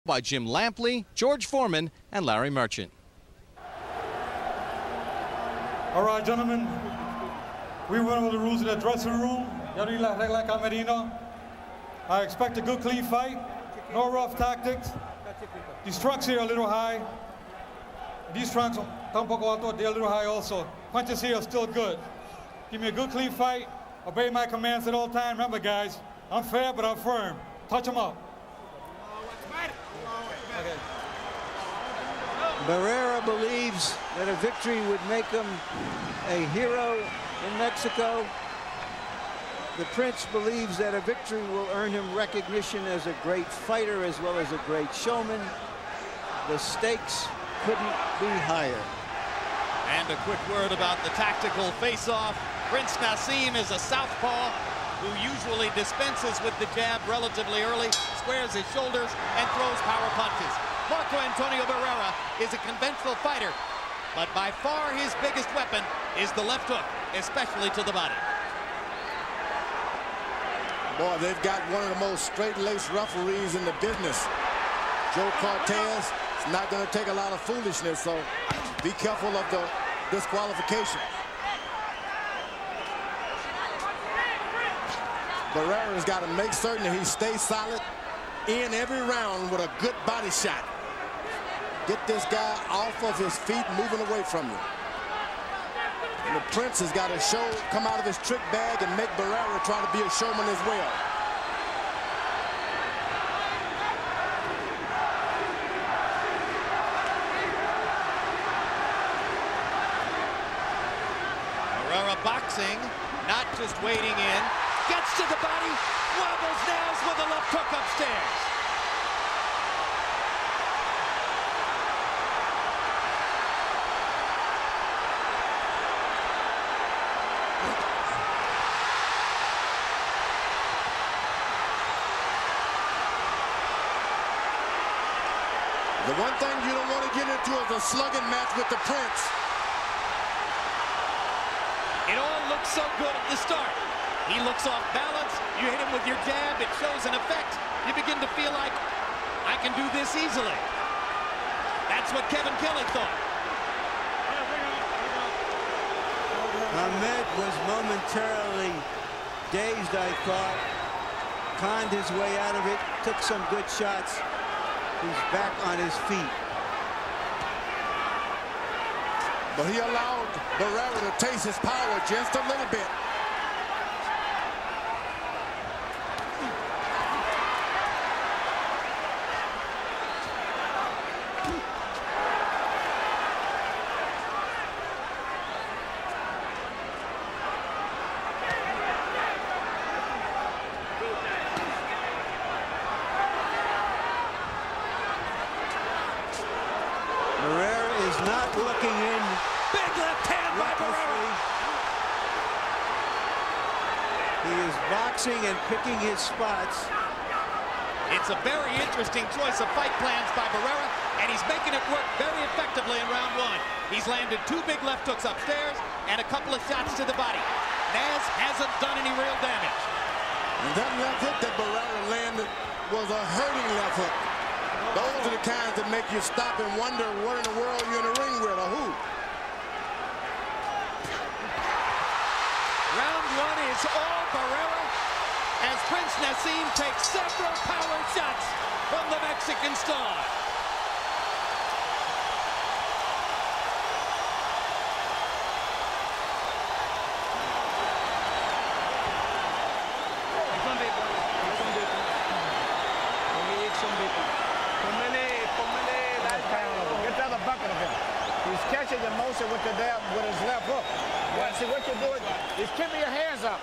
by Jim Lampley, George Foreman, and Larry Merchant. All right, gentlemen, we went over the rules of the dressing room. I expect a good, clean fight. No rough tactics. These trunks here are a little high. These trunks are a little high also. Punches here are still good. Give me a good, clean fight. Obey my commands at all times. Remember, guys, I'm fair, but I'm firm. Touch them up. Okay. Barrera believes that a victory would make him a hero in Mexico. The Prince believes that a victory will earn him recognition as a great fighter as well as a great showman. The stakes couldn't be higher. And a quick word about the tactical face-off. Prince Naseem is a southpaw who usually dispenses with the jab relatively early, squares his shoulders, and throws power punches. Marco Antonio Barrera is a conventional fighter, but by far his biggest weapon is the left hook, especially to the body. Boy, they've got one of the most straight-laced referees in the business. Joe Cortez. It's not going to take a lot of foolishness, so be careful of the disqualification. Barrera's got to make certain that he stays solid in every round with a good body shot. Get this guy off of his feet, moving away from you. And the Prince has got to come out of his trick bag and make Barrera try to be a showman as well. Barrera boxing, not just waiting in. Gets to the body, wobbles nails with a left hook upstairs. The one thing you don't want to get into is a slugging match with the Prince. It all looks so good at the start. He looks off balance. You hit him with your jab. It shows an effect. You begin to feel like, I can do this easily. That's what Kevin Kelly thought. Hamed was momentarily dazed, I thought. Conned his way out of it. Took some good shots. He's back on his feet. But he allowed Barrera to taste his power just a little bit. Not looking in. Big left hand by Barrera. He is boxing and picking his spots. It's a very interesting choice of fight plans by Barrera, and he's making it work very effectively in round one. He's landed 2 big left hooks upstairs and a couple of shots to the body. Naz hasn't done any real damage. And that left hook that Barrera landed was a hurting left hook. Those are the kinds that make you stop and wonder what in the world you're in the ring with, or who. Round one is all Barrera as Prince Naseem takes several power shots from the Mexican star. He's catching the motion with his left hook. Yeah. See what you're doing is keeping your hands up.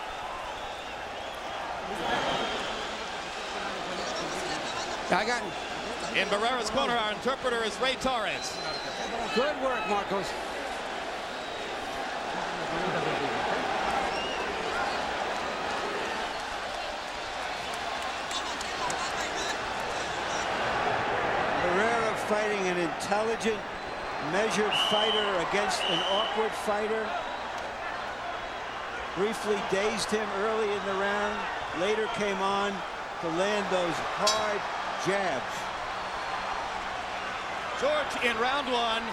I got in Barrera's corner. Our interpreter is Ray Torres. Good work, Marcos. Barrera fighting an intelligent, measured fighter against an awkward fighter. Briefly dazed him early in the round, later came on to land those hard jabs. George, in round one,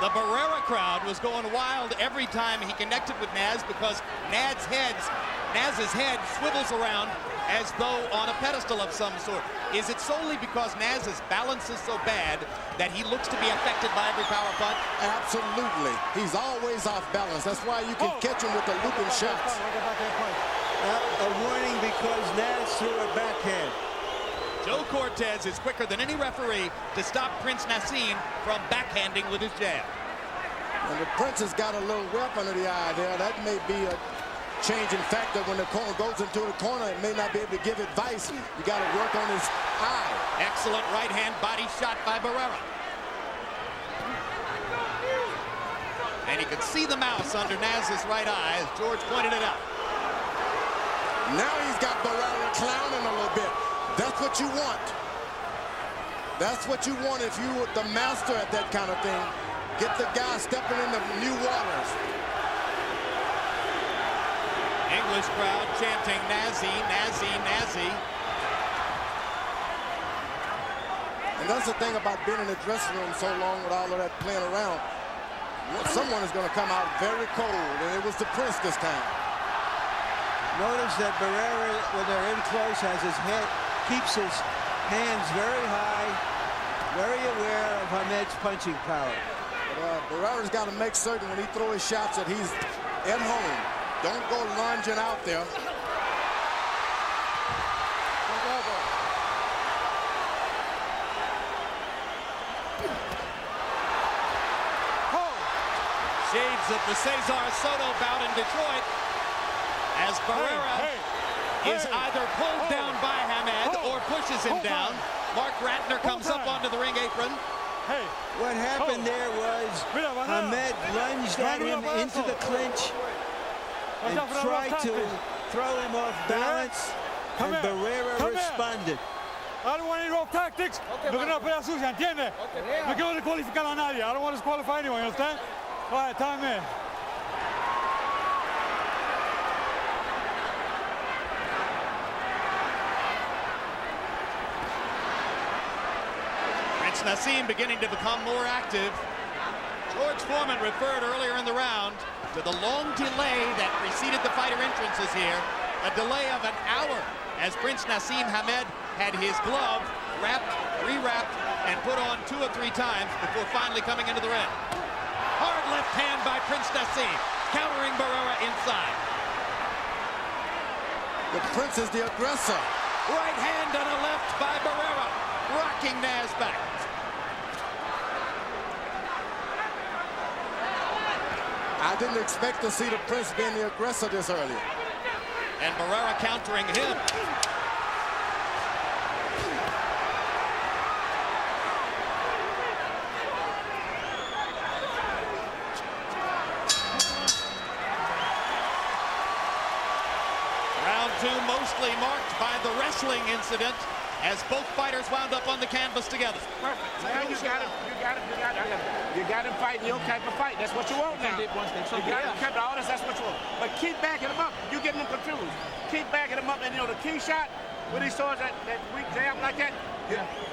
the Barrera crowd was going wild every time he connected with Naz because Naz's head swivels around as though on a pedestal of some sort. Is it solely because Naz's balance is so bad that he looks to be affected by every power punch? Absolutely. He's always off balance. That's why you can catch him with the looping shots. A warning because Naz threw a backhand. Joe Cortez is quicker than any referee to stop Prince Naseem from backhanding with his jab. And the Prince has got a little whelp under the eye there. That may be a changing factor when the corner goes into the corner. It may not be able to give advice. You got to work on his eye. Excellent right hand body shot by Barrera. And you can see the mouse under Naz's right eye as George pointed it out. Now he's got Barrera clowning a little bit. That's what you want. That's what you want if you were the master at that kind of thing. Get the guy stepping into new waters. English crowd chanting Nazi, Nazi, Nazi. And that's the thing about being in the dressing room so long with all of that playing around. Someone is going to come out very cold, and it was the Prince this time. Notice that Barrera, when they're in close, has his head, keeps his hands very high, very aware of Hamed's punching power. But Barrera's got to make certain when he throws his shots that he's at home. Don't go lunging out there. Shades of the Cesar Soto bout in Detroit as Barrera is either pulled down by Hamed or pushes him down. Mark Ratner comes up onto the ring apron. What happened there was Hamed lunged at him into the clinch and tried to throw him off balance, and Barrera responded. I don't want any rough tactics. We're going to pelear sucia, ¿entiendes? No quiero descualificar a nadie. I don't want to disqualify anyone, you understand? All right, time in. Prince Naseem beginning to become more active. George Foreman referred earlier in the round to the long delay that preceded the fighter entrances here. A delay of an hour as Prince Naseem Hamed had his glove wrapped, rewrapped, and put on 2 or 3 times before finally coming into the ring. Hard left hand by Prince Naseem, countering Barrera inside. The Prince is the aggressor. Right hand on a left by Barrera, rocking Naz back. I didn't expect to see the Prince being the aggressor this early. And Barrera countering him. Round 2 mostly marked by the wrestling incident as both fighters wound up on the canvas together. Perfect. Now you got him fighting your type of fight. That's what you want now. You got him cut all this, that's what you want. But keep backing him up. You're getting him confused. Keep backing him up, and you know the key shot, when he starts that weak jab like that,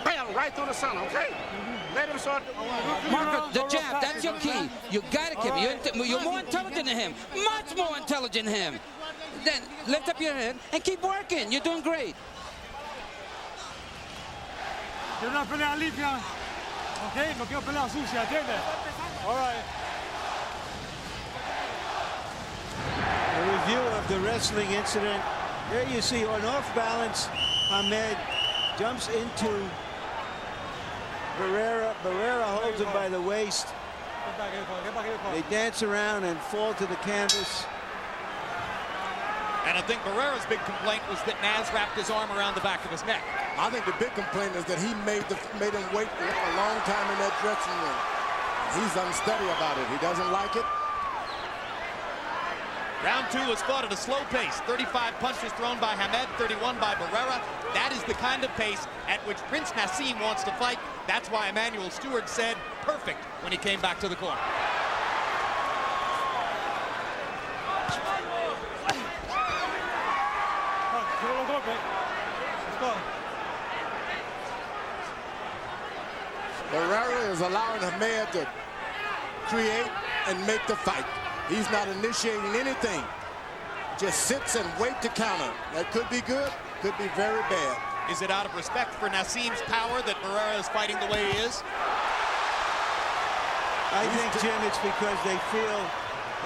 bam, right through the sun, okay? Let him start. Marco, the jab, that's your key. You got to keep it. You're more intelligent than him. Much more intelligent than him. Then lift up your head and keep working. You're doing great. Quiero una pelea limpia, ¿ok? No quiero pelea sucia, ¿entiendes? All right. A review of the wrestling incident. There you see on off balance, Hamed jumps into Barrera. Barrera holds him by the waist. They dance around and fall to the canvas. And I think Barrera's big complaint was that Naz wrapped his arm around the back of his neck. I think the big complaint is that he made him wait a long time in that dressing room. He's unsteady about it. He doesn't like it. Round 2 was fought at a slow pace. 35 punches thrown by Hamed, 31 by Barrera. That is the kind of pace at which Prince Naseem wants to fight. That's why Emmanuel Stewart said perfect when he came back to the corner. Barrera is allowing Hamed to create and make the fight. He's not initiating anything. Just sits and wait to counter. That could be good, could be very bad. Is it out of respect for Naseem's power that Barrera is fighting the way he is? I think, Jim, it's because they feel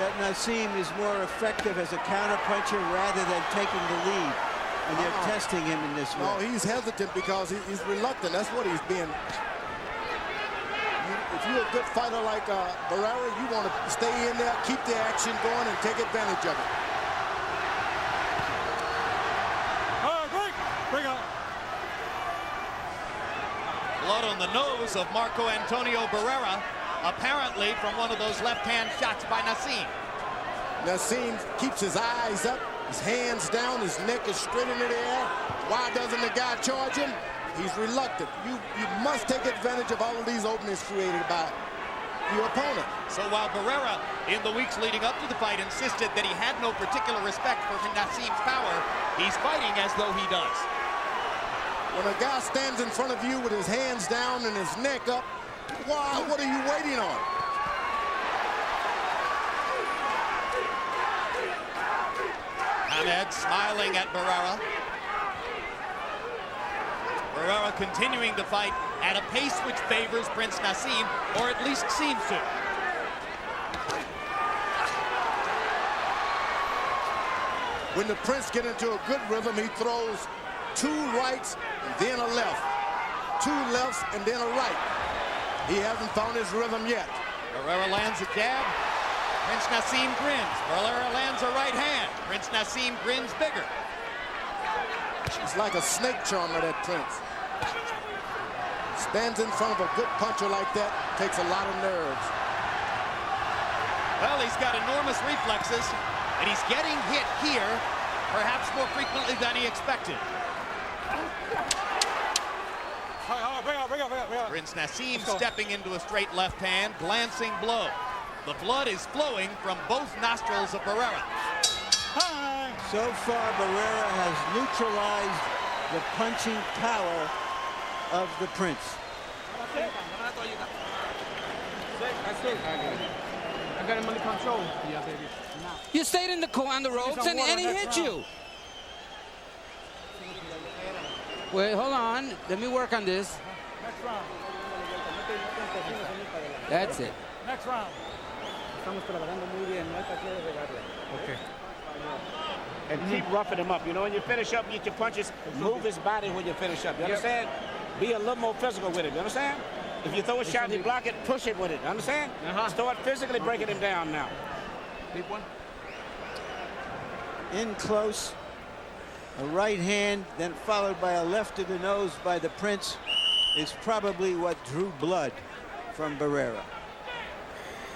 that Naseem is more effective as a counterpuncher rather than taking the lead. And they're testing him in this way. No, he's hesitant because he's reluctant. That's what he's being. If you're a good fighter like Barrera, you want to stay in there, keep the action going, and take advantage of it. All right, bring up. Blood on the nose of Marco Antonio Barrera, apparently from one of those left-hand shots by Naseem. Naseem keeps his eyes up, his hands down, his neck is straight into the air. Why doesn't the guy charge him? He's reluctant. You must take advantage of all of these openings created by your opponent. So while Barrera, in the weeks leading up to the fight, insisted that he had no particular respect for Naseem's power, he's fighting as though he does. When a guy stands in front of you with his hands down and his neck up, why? What are you waiting on? Hamed smiling at Barrera. Barrera continuing to fight at a pace which favors Prince Naseem, or at least seems to. When the Prince gets into a good rhythm, he throws 2 rights and then a left. 2 lefts and then a right. He hasn't found his rhythm yet. Barrera lands a jab. Prince Naseem grins. Barrera lands a right hand. Prince Naseem grins bigger. He's like a snake charmer, that Prince. Stands in front of a good puncher like that, takes a lot of nerves. Well, he's got enormous reflexes, and he's getting hit here, perhaps more frequently than he expected. Bring up. Prince Naseem stepping into a straight left hand, glancing blow. The blood is flowing from both nostrils of Barrera. So far, Barrera has neutralized the punching power of the Prince. I got him under control. You stayed in the on the ropes and he hit you. Wait, hold on. Let me work on this. Next round. That's it. Next round. Okay. And keep roughing him up. You know, when you finish up, get your punches, move his body when you finish up. You understand? Be a little more physical with it. You understand? If you throw a shot and you block it, push it with it. You understand? Start physically breaking him down now. Deep one. In close, a right hand, then followed by a left to the nose by the Prince, is probably what drew blood from Barrera.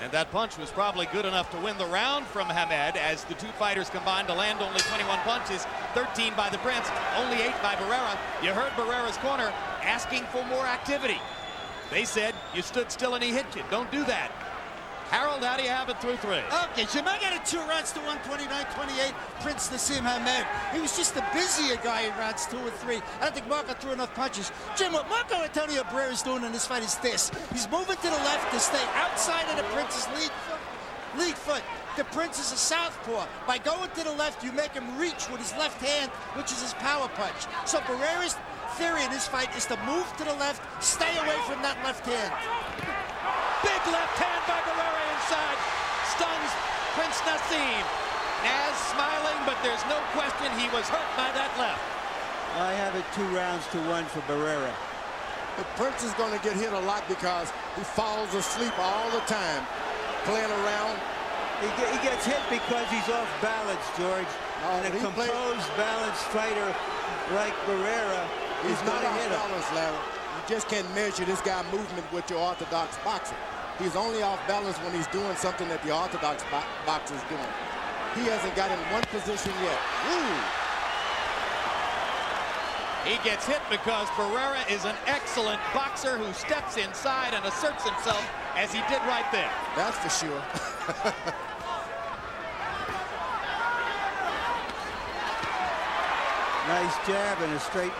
And that punch was probably good enough to win the round from Hamed, as the 2 fighters combined to land only 21 punches, 13 by the Prince, only 8 by Barrera. You heard Barrera's corner asking for more activity. They said, you stood still and he hit you. Don't do that. Harold, how do you have it through 3? Okay, Jim, I got it 2 rounds to 129-28. Prince Naseem Hamed. He was just the busier guy in rounds 2 and 3. I don't think Marco threw enough punches. Jim, what Marco Antonio Barrera is doing in this fight is this. He's moving to the left to stay outside of the Prince's lead foot. The Prince is a southpaw. By going to the left, you make him reach with his left hand, which is his power punch. So Barrera's theory in this fight is to move to the left, stay away from that left hand. Big left hand by Barrera inside. Stuns Prince Naseem. Naz smiling, but there's no question he was hurt by that left. I have it 2 rounds to 1 for Barrera. The Prince is going to get hit a lot because he falls asleep all the time, playing around. He gets hit because he's off balance, George. And a composed, balanced fighter like Barrera is not off balance, Larry. You just can't measure this guy's movement with your orthodox boxer. He's only off balance when he's doing something that the orthodox boxer is doing. He hasn't got in one position yet. Ooh. He gets hit because Barrera is an excellent boxer who steps inside and asserts himself, as he did right there. That's for sure. Nice jab and a straight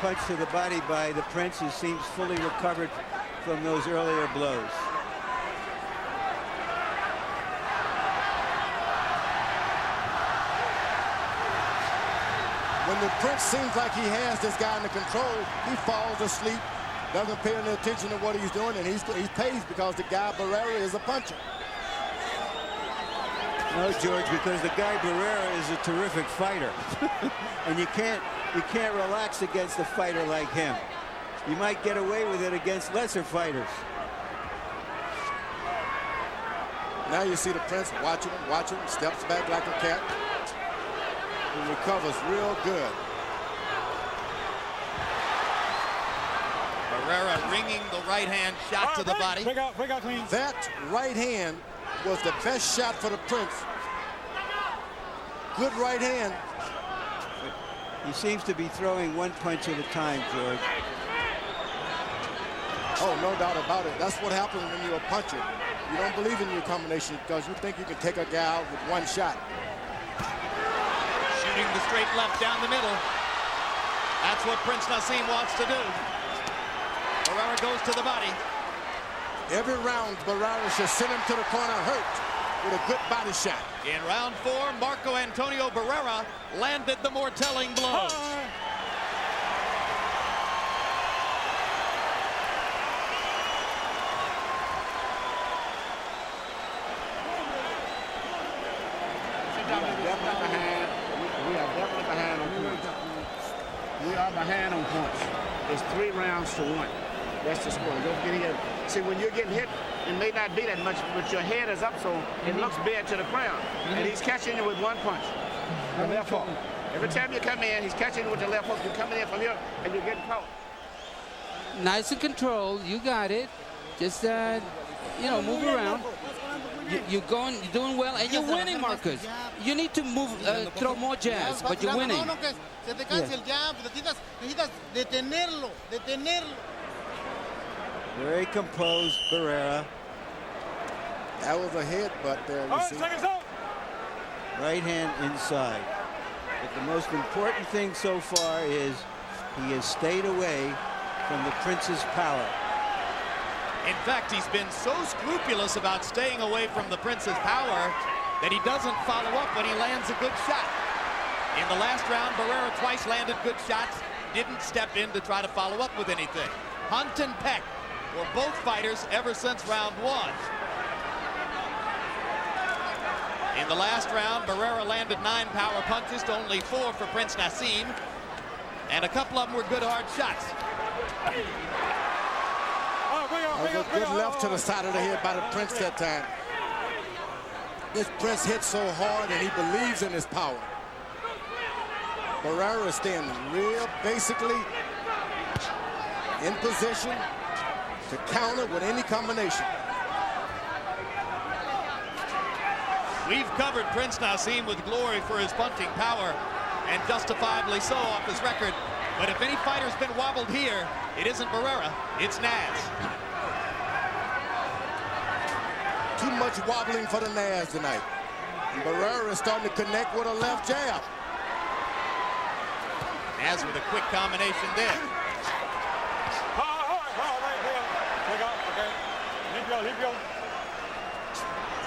punch to the body by the Prince, who seems fully recovered from those earlier blows. When the Prince seems like he has this guy under control, he falls asleep, doesn't pay any attention to what he's doing, and he's pays because the guy Barrera is a puncher. No, George, because the guy Barrera is a terrific fighter, and you can't relax against a fighter like him. You might get away with it against lesser fighters. Now you see the Prince watching him, steps back like a cat. He recovers real good. Barrera ringing the right hand shot to the body. Break out clean. That right hand was the best shot for the Prince. Good right hand. He seems to be throwing one punch at a time, George. Oh, no doubt about it. That's what happens when you're a puncher. You don't believe in your combination because you think you can take a guy out with one shot. Shooting the straight left down the middle. That's what Prince Naseem wants to do. Barrera goes to the body. Every round, Barrera should send him to the corner hurt with a good body shot. In round 4, Marco Antonio Barrera landed the more telling blow. We are definitely behind on points. We are behind on points. It's 3 rounds to 1. That's the score. Don't forget here. See, when you're getting hit, it may not be that much, but your head is up, so it looks bad to the crowd. And he's catching you with one punch. The left hook. Every time you come in, he's catching you with the left hook. You're coming in from here, and you're getting caught. Nice and controlled. You got it. Just, you know, move around. You're doing well, and you're winning, Marcus. You need to move, throw more jabs, but you're winning. Very composed, Barrera. That was a headbutt there. All right, seconds out. Right hand inside. But the most important thing so far is he has stayed away from the Prince's power. In fact, he's been so scrupulous about staying away from the Prince's power that he doesn't follow up when he lands a good shot. In the last round, Barrera twice landed good shots, didn't step in to try to follow up with anything. Hunt and peck for both fighters ever since round 1. In the last round, Barrera landed 9 power punches to only 4 for Prince Naseem, and a couple of them were good hard shots. That was a good left to the side of the head by the Prince that time. This Prince hits so hard and he believes in his power. Barrera is standing real basically in position to counter with any combination. We've covered Prince Naseem with glory for his punching power, and justifiably so off his record. But if any fighter's been wobbled here, it isn't Barrera, it's Naz. Too much wobbling for the Naz tonight. And Barrera is starting to connect with a left jab. Naz with a quick combination there.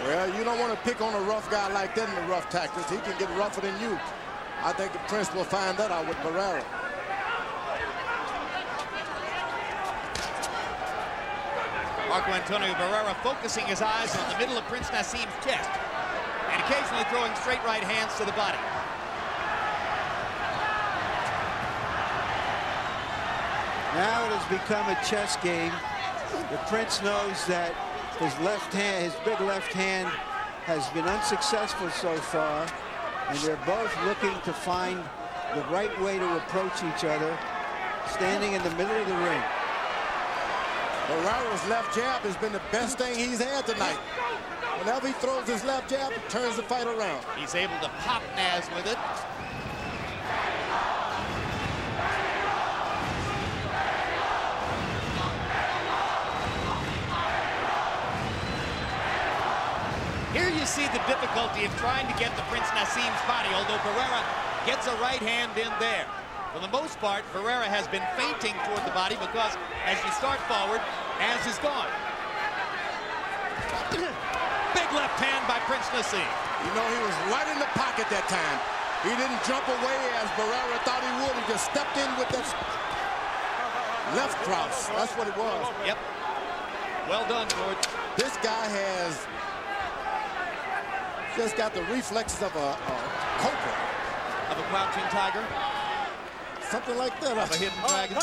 Well, you don't want to pick on a rough guy like that in the rough tactics. He can get rougher than you. I think the Prince will find that out with Barrera. Marco Antonio Barrera focusing his eyes on the middle of Prince Naseem's chest and occasionally throwing straight right hands to the body. Now it has become a chess game. The Prince knows that his left hand, his big left hand, has been unsuccessful so far, and they're both looking to find the right way to approach each other, standing in the middle of the ring. Barrera's left jab has been the best thing he's had tonight. Whenever he throws his left jab, it turns the fight around. He's able to pop Naz with it. Here you see the difficulty of trying to get to Prince Naseem's body, although Barrera gets a right hand in there. For the most part, Barrera has been feinting toward the body because as you start forward, as is gone. Big left hand by Prince Naseem. You know, he was right in the pocket that time. He didn't jump away as Barrera thought he would. He just stepped in with that left cross. That's what it was. Yep. Well done, George. This guy has just got the reflexes of a cobra. Of a crouching tiger. Something like that. Of a hidden dragon.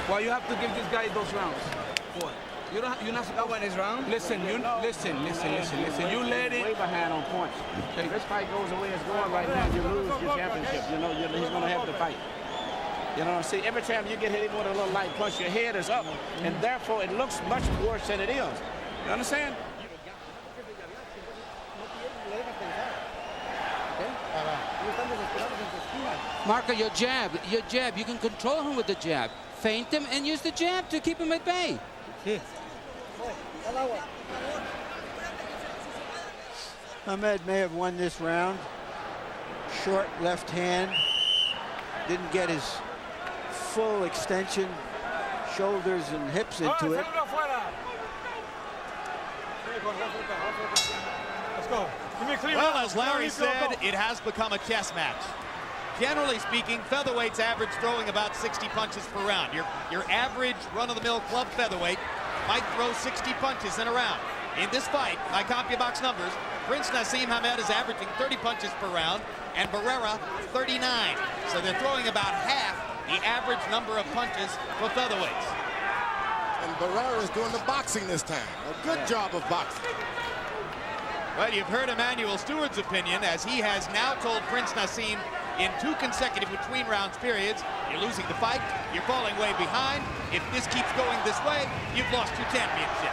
Why you have to give this guy those rounds? What? You're not supposed to win his round. Listen. You let it. Way behind on points. Okay. If this fight goes the way it's going right now, you lose your championship. You know, he's going to have to fight. You know, see, every time you get hit even with a little light punch, your head is up, and therefore it looks much worse than it is. You understand? Marco, your jab, you can control him with the jab. Feint him and use the jab to keep him at bay. Hamed may have won this round. Short left hand. Didn't get his full extension, shoulders and hips into it. Let's go. Well, as Larry said, it has become a chess match. Generally speaking, featherweights average throwing about 60 punches per round. Your average run-of-the-mill club featherweight might throw 60 punches in a round. In this fight, by CompuBox numbers, Prince Naseem Hamed is averaging 30 punches per round, and Barrera 39. So they're throwing about half the average number of punches for featherweights. And Barrera is doing the boxing this time. A good job of boxing. Right, you've heard Emmanuel Stewart's opinion, as he has now told Prince Naseem in 2 consecutive between rounds periods, you're losing the fight, you're falling way behind. If this keeps going this way, you've lost your championship.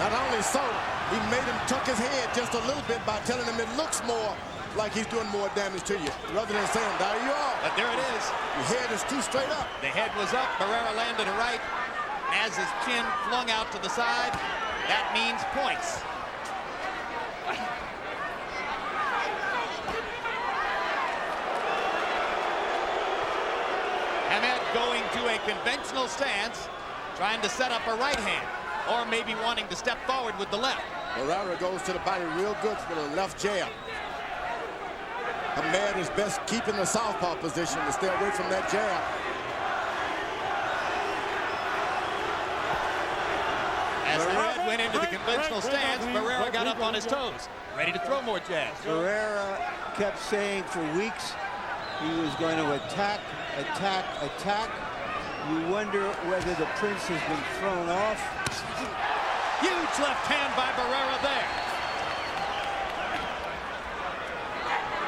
Not only so, he made him tuck his head just a little bit by telling him it looks more like he's doing more damage to you, rather than saying, there you are. But there it is. Your head is too straight up. The head was up, Barrera landed a right. As his chin flung out to the side, that means points. Hamed going to a conventional stance, trying to set up a right hand, or maybe wanting to step forward with the left. Barrera goes to the body real good with a left jab. Hamed is best keeping the southpaw position to stay away from that jab. As the red went into the conventional stance, Barrera got up on his toes, ready to throw more jabs. Barrera kept saying for weeks he was going to attack. You wonder whether the Prince has been thrown off. Huge left hand by Barrera there.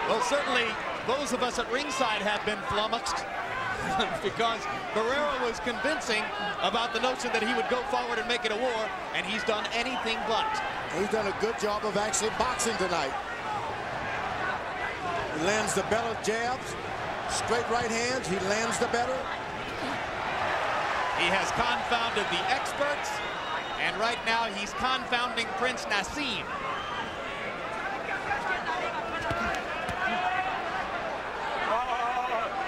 Well, certainly those of us at ringside have been flummoxed because Barrera was convincing about the notion that he would go forward and make it a war, and he's done anything but. He's done a good job of actually boxing tonight. He lands the better jabs, straight right hands, he lands the better. He has confounded the experts, and right now he's confounding Prince Naseem.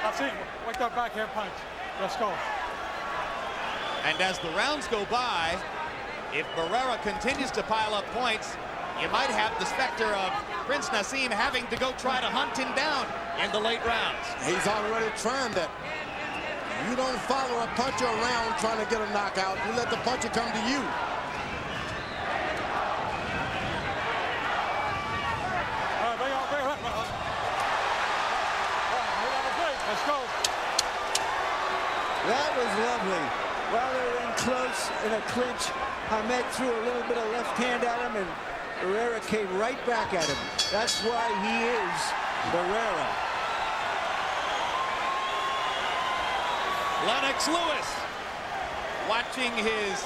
Naseem, wake that backhand punch. Let's go. And as the rounds go by, if Barrera continues to pile up points, you might have the specter of Prince Naseem having to go try to hunt him down in the late rounds. He's already trying that. You don't follow a puncher around trying to get a knockout. You let the puncher come to you. Let's go. That was lovely. While they were in close in a clinch, Hamed threw a little bit of left hand at him, and Barrera came right back at him. That's why he is Barrera. Lennox Lewis watching his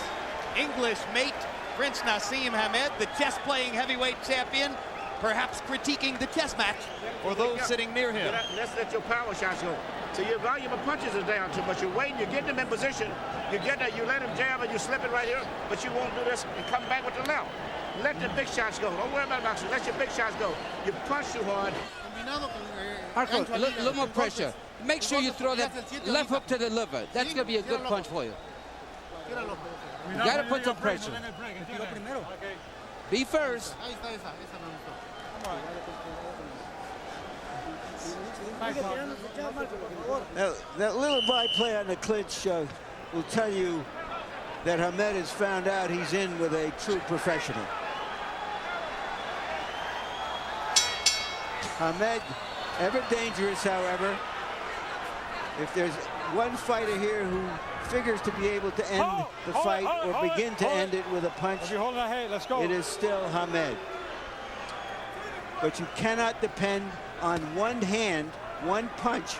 English mate, Prince Naseem Hamed, the chess-playing heavyweight champion, perhaps critiquing the chess match or those sitting near him. Let's let your power shots go. So your volume of punches is down too much. You're waiting, you're getting them in position. You get that, you let him jab and you slip it right here, but you won't do this and come back with the left. Let the big shots go. Don't worry about boxing. Let your big shots go. You punch too hard. Marco, a little more pressure. Make sure you throw that left hook to the liver. That's going to be a good punch for you. You got to put some pressure. Be first. Now, that little byplay on the clinch will tell you that Hamed has found out he's in with a true professional. Hamed, ever dangerous, however. If there's one fighter here who figures to be able to end the fight or begin to end it with a punch, it is still Hamed. But you cannot depend on one hand, one punch,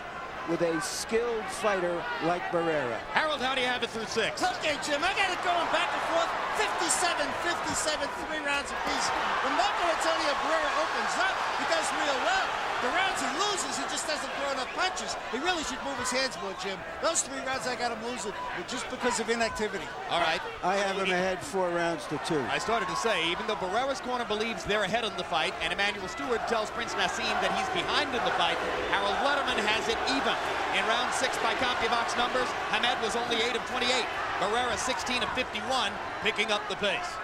with a skilled fighter like Barrera. Harold, how do you have it through 6? Okay, Jim, I got it going back and forth. 57, 3 rounds apiece. When Marco Antonio Barrera opens up, he does real well. The rounds he loses, he just doesn't throw enough punches. He really should move his hands more, Jim. Those 3 rounds I got him losing, but just because of inactivity. All right. I have him ahead 4 rounds to 2. I started to say, even though Barrera's corner believes they're ahead in the fight, and Emmanuel Stewart tells Prince Naseem that he's behind in the fight, Harold Letterman has it even. In round 6 by CompuBox numbers, Hamed was only 8 of 28. Barrera 16 of 51, picking up the pace.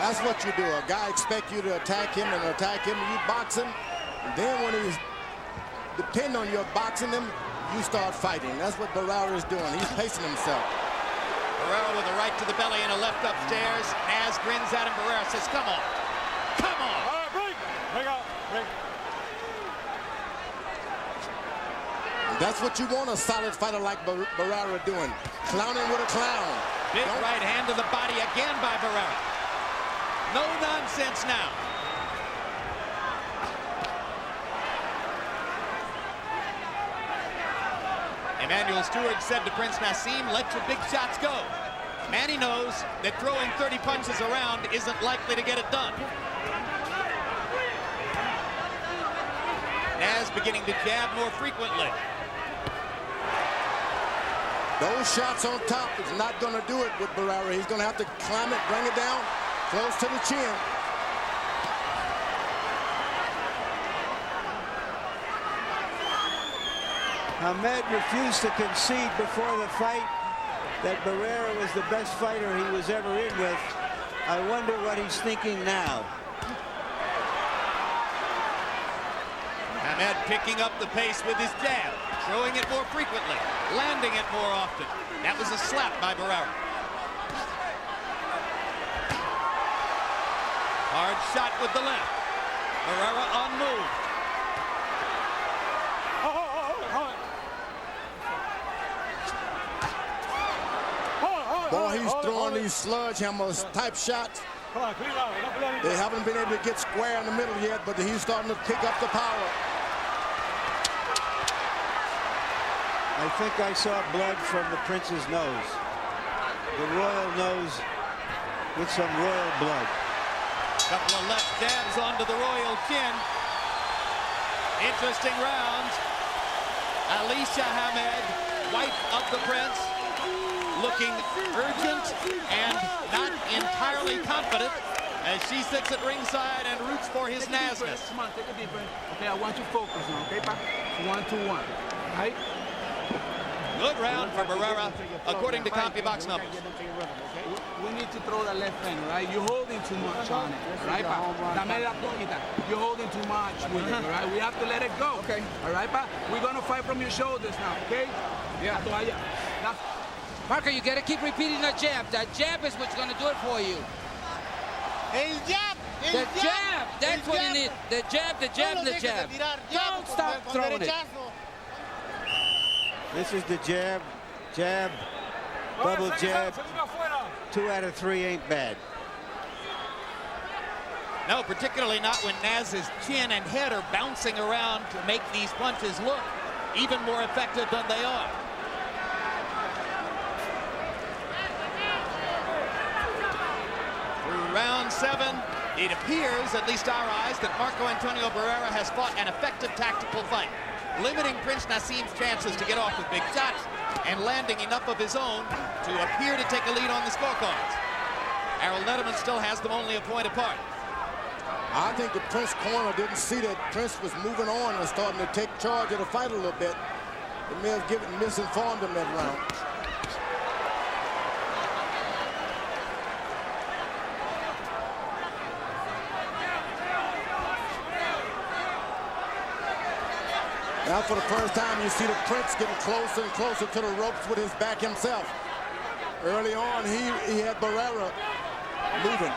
That's what you do. A guy expects you to attack him and attack him, and you box him. And then when he's depend on your boxing him, you start fighting. That's what Barrera is doing. He's pacing himself. Barrera with a right to the belly and a left upstairs. Naz grins at him. Barrera says, come on. Come on. All right, break. Break out. Break. That's what you want a solid fighter like Barrera doing. Clowning with a clown. Big right hand to the body again by Barrera. No nonsense now. Emmanuel Stewart said to Prince Naseem, let your big shots go. Manny knows that throwing 30 punches around isn't likely to get it done. Naz beginning to jab more frequently. Those shots on top is not going to do it with Barrera. He's going to have to climb it, bring it down, close to the chin. Hamed refused to concede before the fight that Barrera was the best fighter he was ever in with. I wonder what he's thinking now. Hamed picking up the pace with his jab, throwing it more frequently, landing it more often. That was a slap by Barrera. Hard shot with the left. Barrera unmoved. Boy, he's throwing these sledgehammers type shots. They haven't been able to get square in the middle yet, but he's starting to pick up the power. I think I saw blood from the prince's nose. The royal nose with some royal blood. Couple of left jabs onto the royal chin. Interesting rounds. Alicia Hamed, wife of the prince, looking urgent and not entirely confident as she sits at ringside and roots for his Nasness. Come on, take a deep breath. Okay, I want you focused now, okay, Pa? 1-2-1, right? Good round for Barrera, according to CompuBox numbers. We need to throw the left hand, right? You're holding too much on it, right, Pa? Dame la poquita. You're holding too much with it, all right? We have to let it go. Okay. All right, Pa? We're going to fight from your shoulders now, okay? Yeah. Marco, you got to keep repeating that jab. That jab is what's going to do it for you. El jab. The jab. That's what you need. The jab, the jab, the jab. Don't stop throwing it. This is the jab, jab, double jab. 2 out of 3 ain't bad. No, particularly not when Naz's chin and head are bouncing around to make these punches look even more effective than they are. Round 7. It appears, at least our eyes, that Marco Antonio Barrera has fought an effective tactical fight, limiting Prince Naseem's chances to get off with big shots and landing enough of his own to appear to take a lead on the scorecards. Harold Netterman still has them only a point apart. I think the Prince corner didn't see that Prince was moving on and starting to take charge of the fight a little bit. They may have misinformed him that round. Now for the first time you see the Prince getting closer and closer to the ropes with his back himself. Early on he had Barrera moving.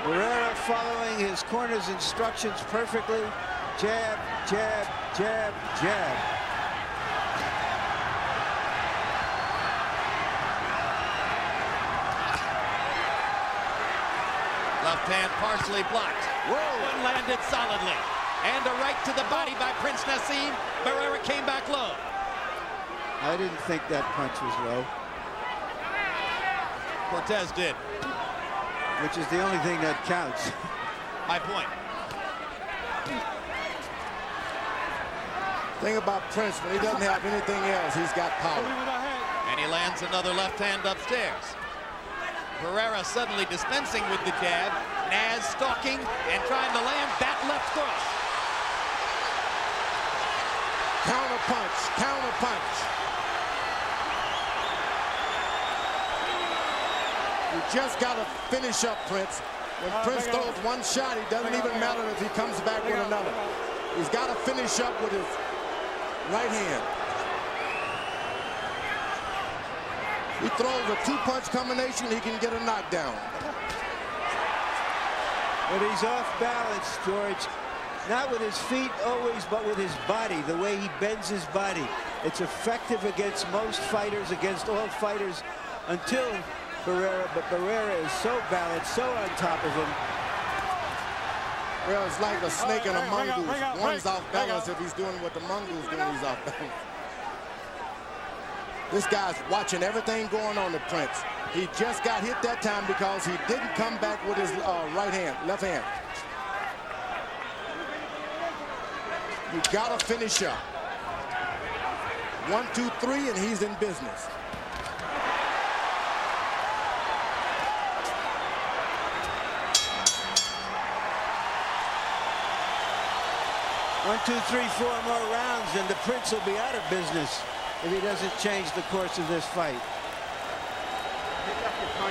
Barrera following his corner's instructions perfectly. Jab, jab, jab, jab. Left hand partially blocked. One landed solidly. And a right to the body by Prince Naseem. Barrera came back low. I didn't think that punch was low. Cortez did. Which is the only thing that counts. My point. Thing about Prince, when he doesn't have anything else, he's got power. And he lands another left hand upstairs. Barrera suddenly dispensing with the jab. Naz stalking and trying to land that left cross. Counter punch, counter punch. You just got to finish up Prince. When Prince throws one shot, it doesn't even matter if he comes back with another. He's got to finish up with his right hand. He throws a two-punch combination, he can get a knockdown. But he's off balance, George. Not with his feet always, but with his body, the way he bends his body. It's effective against most fighters, against all fighters, until Barrera, but Barrera is so balanced, so on top of him. Well, it's like a snake and a mongoose. One's off balance. If he's doing what the mongoose doing, he's off balance. This guy's watching everything going on to Prince. He just got hit that time because he didn't come back with his left hand. You gotta finish up. 1, 2, 3, and he's in business. One, 2, 3, 4 more rounds, and the Prince will be out of business if he doesn't change the course of this fight.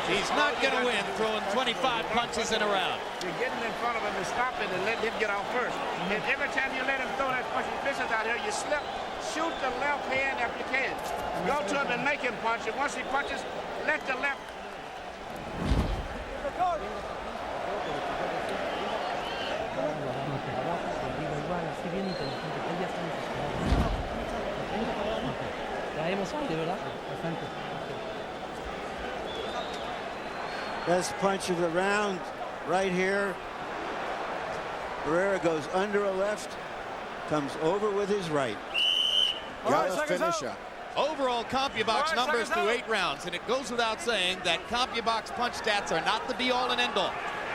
He's not going to win throwing 25 punches in a round. You're getting in front of him and stopping and letting him get out first. And every time you let him throw that punch, vicious out here, you slip, shoot the left hand if you can. Go to him and make him punch. And once he punches, let the left. Best punch of the round right here. Barrera goes under a left, comes over with his right. Got to finish up. Overall CompuBox numbers through 8 rounds, and it goes without saying that CompuBox punch stats are not the be-all and end-all,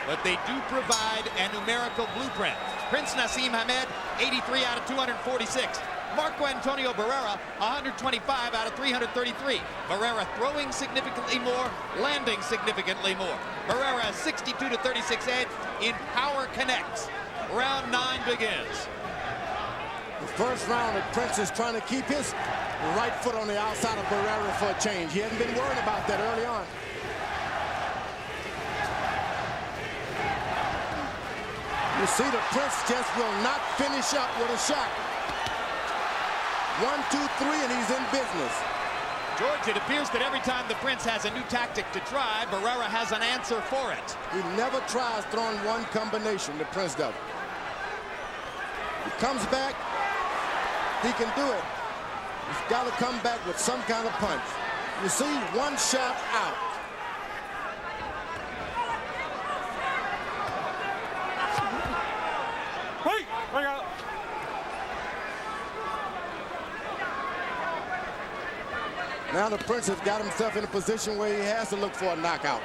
but they do provide a numerical blueprint. Prince Naseem Hamed, 83 out of 246. Marco Antonio Barrera, 125 out of 333. Barrera throwing significantly more, landing significantly more. Barrera 62 to 36 edge in power connects. Round 9 begins. The first round, the Prince is trying to keep his right foot on the outside of Barrera for a change. He hadn't been worried about that early on. You see, the Prince just will not finish up with a shot. 1, 2, 3, and he's in business. George, it appears that every time the Prince has a new tactic to try, Barrera has an answer for it. He never tries throwing one combination, the Prince does. He comes back, he can do it. He's got to come back with some kind of punch. You see, one shot out. Hey, bring out. Now the Prince has got himself in a position where he has to look for a knockout,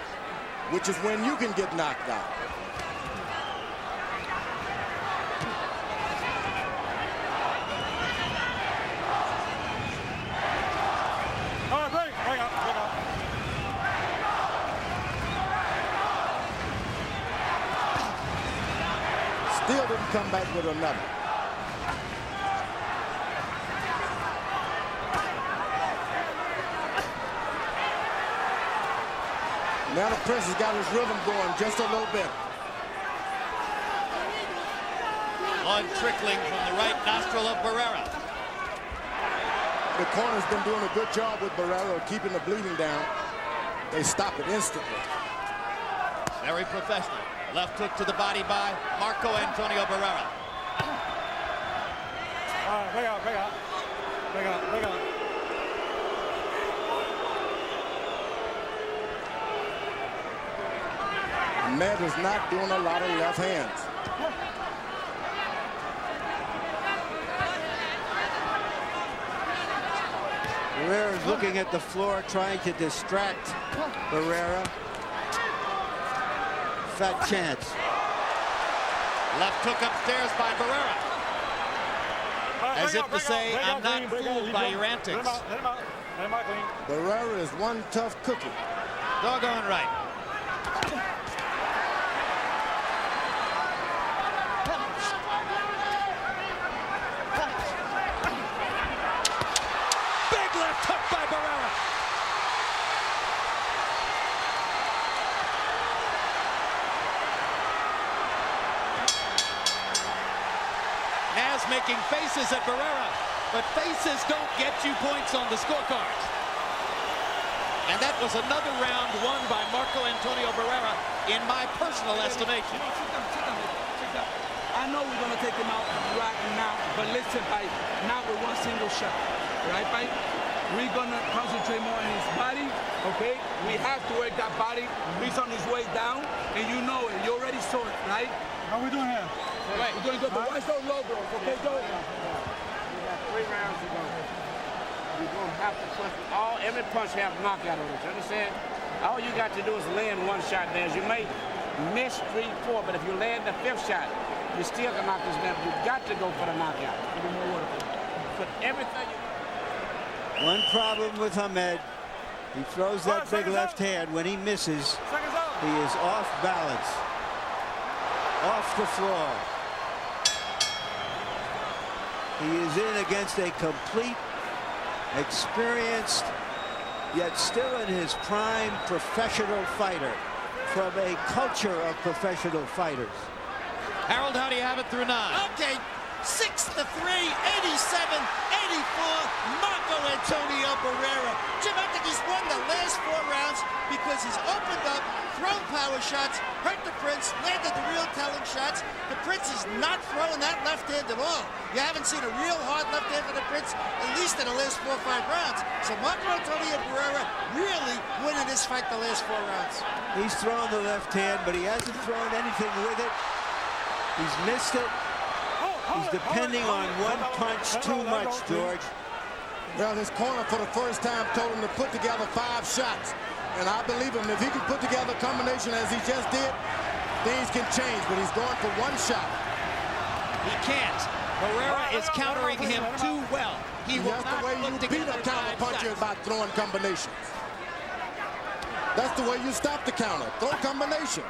which is when you can get knocked out. Still didn't come back with another. Now the Prince has got his rhythm going just a little bit. Blood trickling from the right nostril of Barrera. The corner's been doing a good job with Barrera of keeping the bleeding down. They stop it instantly. Very professional. Left hook to the body by Marco Antonio Barrera. All right, break out, break out. Break out, break out. Hamed is not doing a lot of left hands. Barrera is looking at the floor, trying to distract Barrera. Fat chance. Left hook upstairs by Barrera. As if to say, I'm not fooled by your antics. Barrera is one tough cookie. Doggone right. Big left hook by Barrera. Naz making faces at Barrera, but faces don't get you points on the scorecard. And that was another round won by Marco Antonio Barrera, in my personal estimation. I know we're going to take him out right now, but listen, Pai, not with one single shot, right, Pai? We're going to concentrate more on his body, okay? We have to work that body. He's on his way down, and you know it. You already saw it, right? How we doing here? Right, we're doing good, but watch those low blows, okay, Joe? We got 3 rounds to go. You're going to have to punch. Every punch have knockout on it, you understand? All you got to do is land one shot there. You may miss 3, 4, but if you land the 5th shot, you still can knock this down. You got to go for the knockout. Put everything you... One problem with Hamed, he throws that big left hand. When he misses, he is off balance, off the floor. He is in against a complete, experienced, yet still in his prime professional fighter from a culture of professional fighters. Harold, how do you have it through 9? Okay, 6-3, 87, 84, Marco Antonio Barrera. Jim, I think he's won the last 4 rounds because he's opened up, thrown power shots, hurt the Prince, landed the real telling shots. The Prince is not throwing that left hand at all. You haven't seen a real hard left hand for the Prince, at least in the last 4 or 5 rounds. So Marco Antonio Barrera really winning this fight the last 4 rounds. He's thrown the left hand, but he hasn't thrown anything with it. He's missed it. He's depending on one punch too much, George. Well, his corner for the first time told him to put together 5 shots. And I believe him. If he can put together a combination as he just did, things can change. But he's going for 1 shot. He can't. Barrera is countering him too well. He will That's not the way you put beat together a counter 5 puncher shots. by throwing combinations. That's the way you stop the counter. Throw combinations.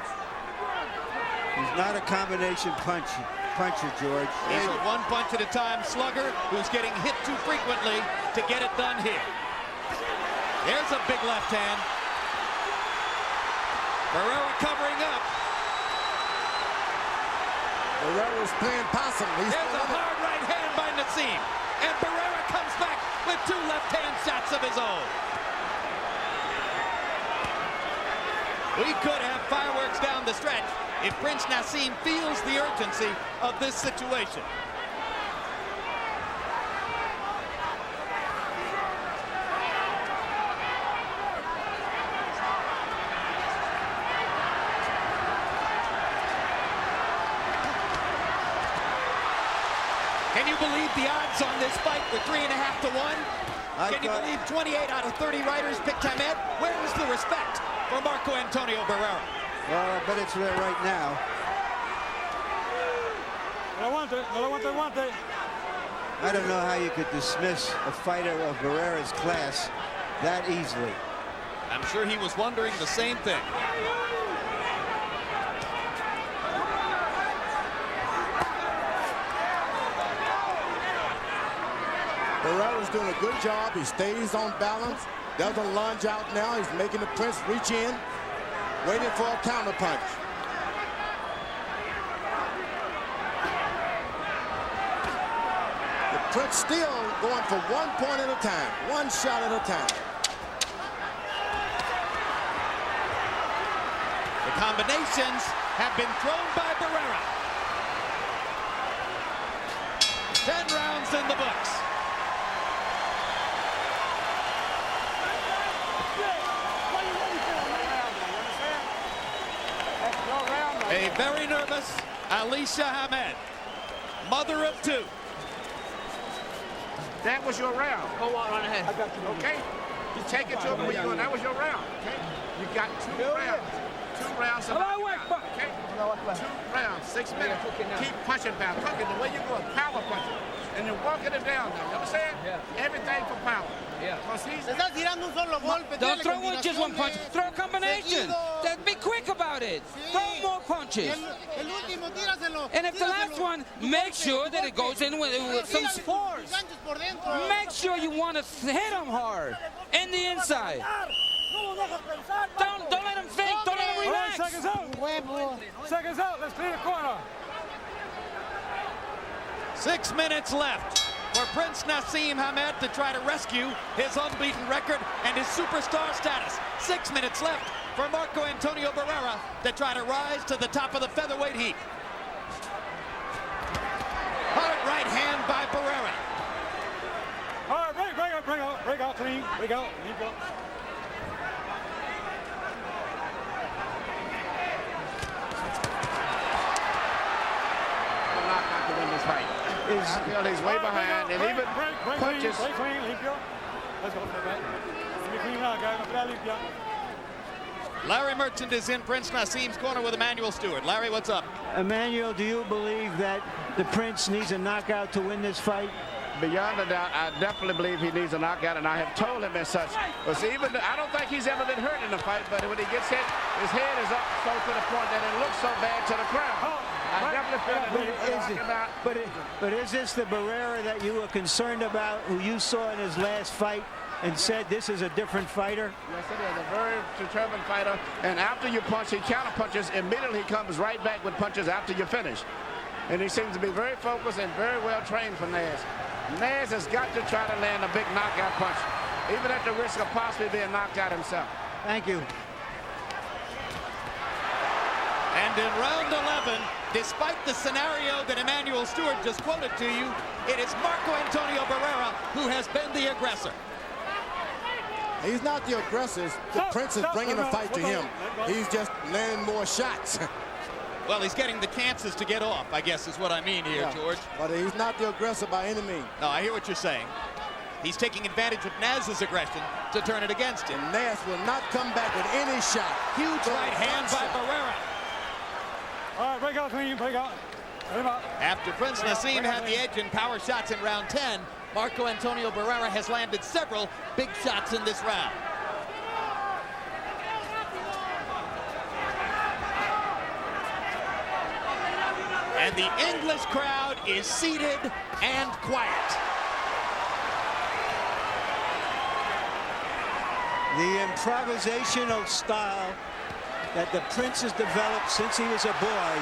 He's not a combination puncher, George. He's a 1 punch at a time slugger who's getting hit too frequently to get it done here. There's a big left hand. Barrera covering up. Barrera's playing possum. There's a hard right hand by Naseem. And Barrera comes back with 2 left-hand shots of his own. We could have fireworks down the stretch if Prince Naseem feels the urgency of this situation. Can you believe the odds on this fight were 3.5 to 1? Can you believe 28 out of 30 writers picked Hamed? Where is the respect for Marco Antonio Barrera? Well, I bet it's there right now. I don't know how you could dismiss a fighter of Barrera's class that easily. I'm sure he was wondering the same thing. Barrera's doing a good job. He stays on balance, doesn't lunge out now. He's making the Prince reach in, waiting for a counter punch. The Prince still going for 1 point at a time, 1 shot at a time. The combinations have been thrown by Barrera. 10 rounds in the books. A very nervous Alicia Hamed, mother of 2. That was your round. Go on ahead. Okay? You take it to him where you're going. That was your round. Okay? You got 2 rounds. 2 rounds. Okay? 2 rounds, 6 minutes. Keep punching down, cooking the way you're going, power punching. And you're walking it down now. You understand? Yeah. Everything for power. Yeah. Don't throw one, just 1 punch. Throw a combination. Be quick about it. Throw more punches. And if the last one, make sure that it goes in with some force. Make sure you want to hit him hard. In the inside. Don't let him think. Don't let him relax. Seconds out. Seconds out. Let's clear the corner. 6 minutes left for Prince Naseem Hamed to try to rescue his unbeaten record and his superstar status. 6 minutes left for Marco Antonio Barrera to try to rise to the top of the featherweight heap. Hard right hand by Barrera. All right, break out, clean, break out, leave go. Not to win this fight. I feel he's way behind, and even punches. Let's go. Clean now, guys. Larry Merchant is in Prince Naseem's corner with Emmanuel Stewart. Larry, what's up? Emmanuel, do you believe that the Prince needs a knockout to win this fight? Beyond a doubt, I definitely believe he needs a knockout, and I have told him as such. But see, I don't think he's ever been hurt in a fight, but when he gets hit, his head is up so to the point that it looks so bad to the crowd. I definitely feel that but is this the Barrera that you were concerned about, who you saw in his last fight and said this is a different fighter? Yes, it is. A very determined fighter. And after you punch, he counter punches. Immediately he comes right back with punches after you finish. And he seems to be very focused and very well trained for Naz. Naz has got to try to land a big knockout punch, even at the risk of possibly being knocked out himself. Thank you. And in round 11, despite the scenario that Emmanuel Stewart just quoted to you, it is Marco Antonio Barrera who has been the aggressor. He's not the aggressor. The Prince is bringing the fight to him. He's just landing more shots. Well, he's getting the chances to get off, I guess is what I mean here, George. But he's not the aggressor by any means. No, I hear what you're saying. He's taking advantage of Naz's aggression to turn it against him. And Naz will not come back with any shot. Huge right hand by Barrera. All right, break out, clean, break out. After Prince Naseem had the edge in power shots in round 10, Marco Antonio Barrera has landed several big shots in this round. And the English crowd is seated and quiet. The improvisational style that the Prince has developed since he was a boy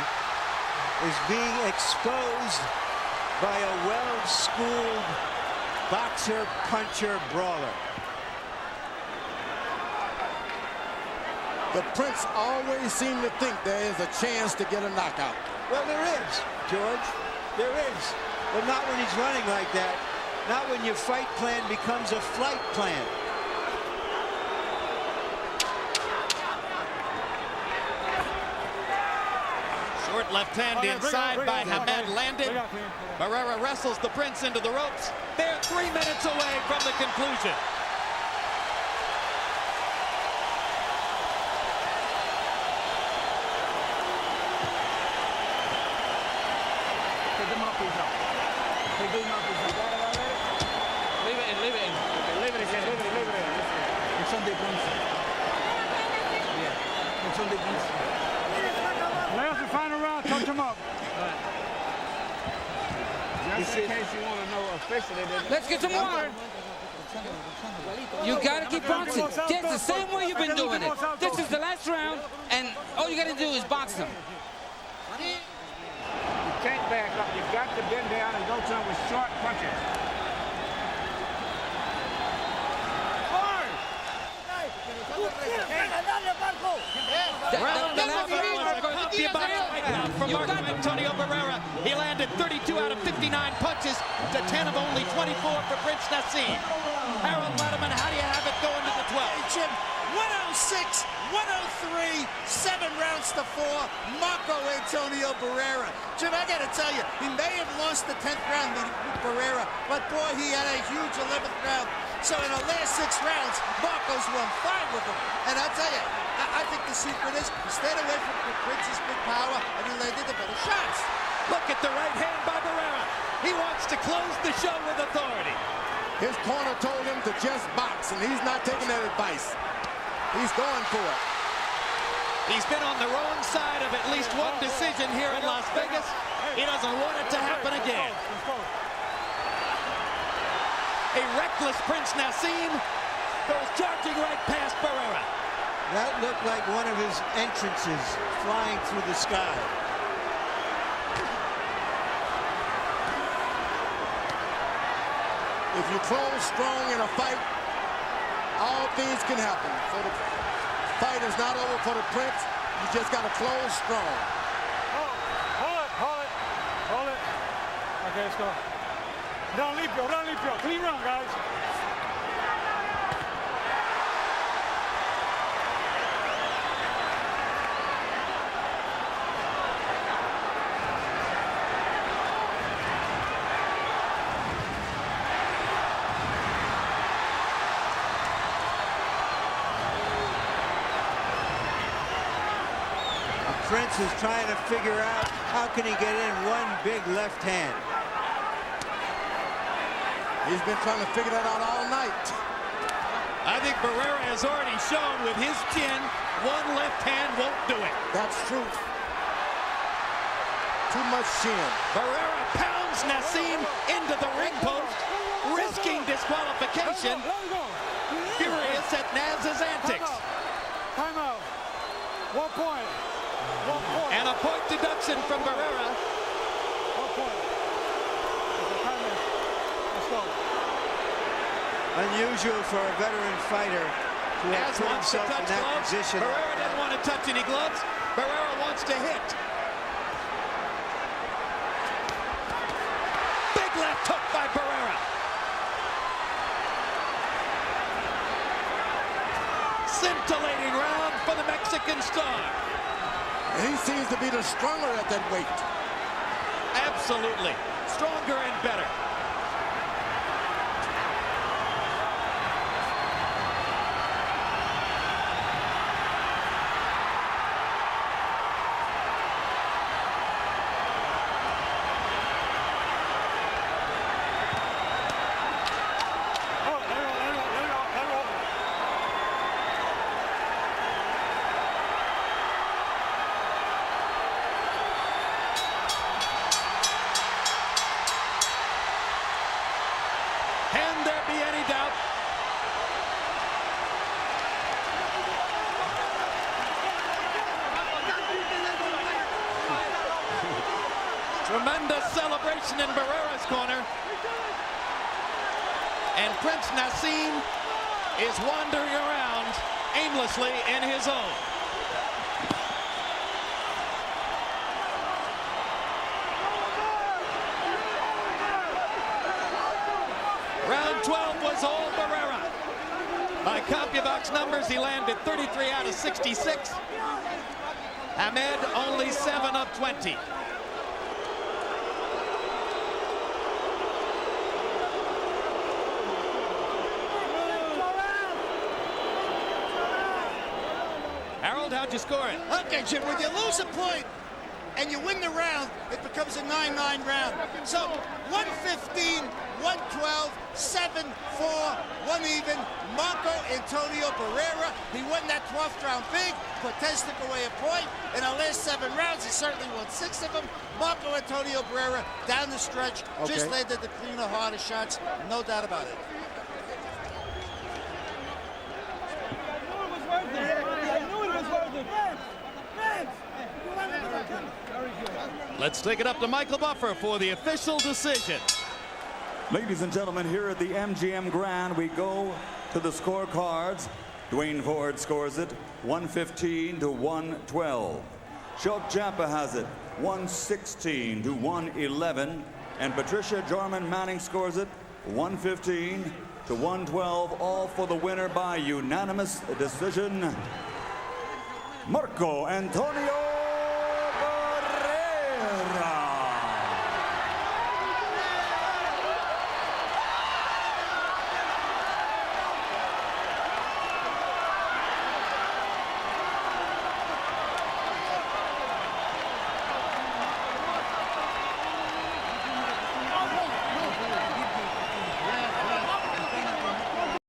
is being exposed by a well-schooled boxer, puncher, brawler. The Prince always seemed to think there is a chance to get a knockout. Well, there is, George. There is. But not when he's running like that. Not when your fight plan becomes a flight plan. Short left hand inside by Hamed landed. Barrera wrestles the Prince into the ropes. They're 3 minutes away from the conclusion. Last and final round, touch him up. Just in case you want to know officially. Let's get some more. You got to keep boxing. Just the same way you've been doing it. This is the last round, and all you got to do is box them. You can't back up. You got to bend down and go to him with short punches. From Marco Antonio Barrera. He landed 32 out of 59 punches to 10 of only 24 for Prince Naseem. Harold Letterman, how do you have it going to the 12? Hey, Jim, 106, 103, 7 rounds to 4, Marco Antonio Barrera. Jim, I got to tell you, he may have lost the 10th round with Barrera, but boy, he had a huge 11th round. So in the last 6 rounds, Marco's won 5 with him. And I'll tell you, I think the secret is he stayed away from Prince's big power and he landed the better shots. Look at the right hand by Barrera. He wants to close the show with authority. His corner told him to just box, and he's not taking that advice. He's going for it. He's been on the wrong side of at least one decision here in Las Vegas. He doesn't want it to happen again. A reckless Prince Naseem goes charging right past Barrera. That looked like one of his entrances flying through the sky. If you close strong in a fight, all things can happen. So the fight is not over for the Prince. You just got to close strong. Hold it. Okay, let's go. Run limpio. Clean run, guys. Prince is trying to figure out how can he get in one big left hand. He's been trying to figure that out all night. I think Barrera has already shown with his chin, one left hand won't do it. That's true. Too much chin. Barrera pounds Naseem into the ring post, risking disqualification. Furious at Naz's antics. Time out. 1 point. And a point deduction from Barrera. 1 point. Let's go. Unusual for a veteran fighter to have put himself in that position. Barrera didn't want to touch any gloves. Barrera wants to hit. Big left hook by Barrera. Scintillating round for the Mexican star. And he seems to be the stronger at that weight. Absolutely. Stronger and better. Can there be any doubt? Tremendous celebration in Barrera's corner. And Prince Naseem is wandering around aimlessly in his own. Round 12 was all Barrera. By CompuBox numbers, he landed 33 out of 66. Hamed only 7 of 20. Harold, how'd you score it? Okay, Jim, when you lose a point and you win the round, it becomes a 9-9 round. So 115, 112, 7-4, 1 even. Marco Antonio Barrera, he won that 12th round big. Cortez took away a point. In our last 7 rounds, he certainly won 6 of them. Marco Antonio Barrera, down the stretch, just landed the cleaner, harder shots, no doubt about it. Let's take it up to Michael Buffer for the official decision. Ladies and gentlemen, here at the MGM Grand, we go to the scorecards. Dwayne Ford scores it 115 to 112. Shulk Jampa has it 116 to 111. And Patricia Jarman Manning scores it 115 to 112, all for the winner by unanimous decision, Marco Antonio